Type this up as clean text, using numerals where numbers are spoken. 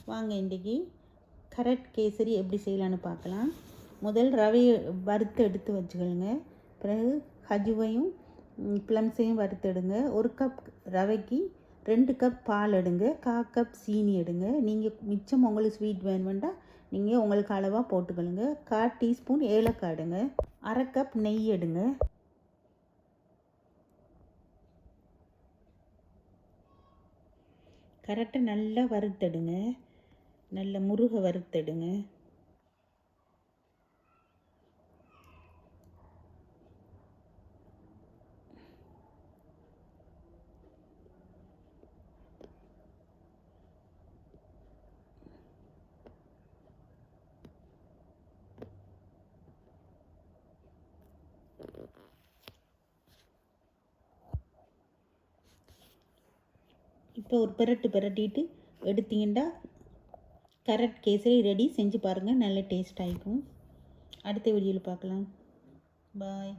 வாங்க இன்றைக்கி கரட் கேசரி எப்படி செய்யலான்னு பார்க்கலாம். முதல் ரவையை வறுத்து எடுத்து வச்சுக்கோங்க. பிறகு கஜுவையும் ப்ளம்ஸையும் வறுத்தெடுங்க. 1 கப் ரவைக்கு 2 கப் பால் எடுங்க. 1/4 கப் சீனி எடுங்க. நீங்கள் மிச்சம் உங்களுக்கு ஸ்வீட் வேணுமெண்டா நீங்கள் உங்களுக்கு அளவாக போட்டுக்கொள்ளுங்க. 1/4 டீஸ்பூன் ஏலக்காய் எடுங்க. 1/2 கப் நெய் எடுங்க. கரெக்டை நல்லா வறுத்தெடுங்க. நல்ல முருக வறுத்தெடுங்க. இப்போ ஒரு பிரட்டிட்டு எடுத்தீங்கன்னா கரட் கேசரி ரெடி. செஞ்சு பாருங்கள், நல்ல டேஸ்ட் ஆகிக்கும். அடுத்த வீடியோவில் பார்க்கலாம். பாய்.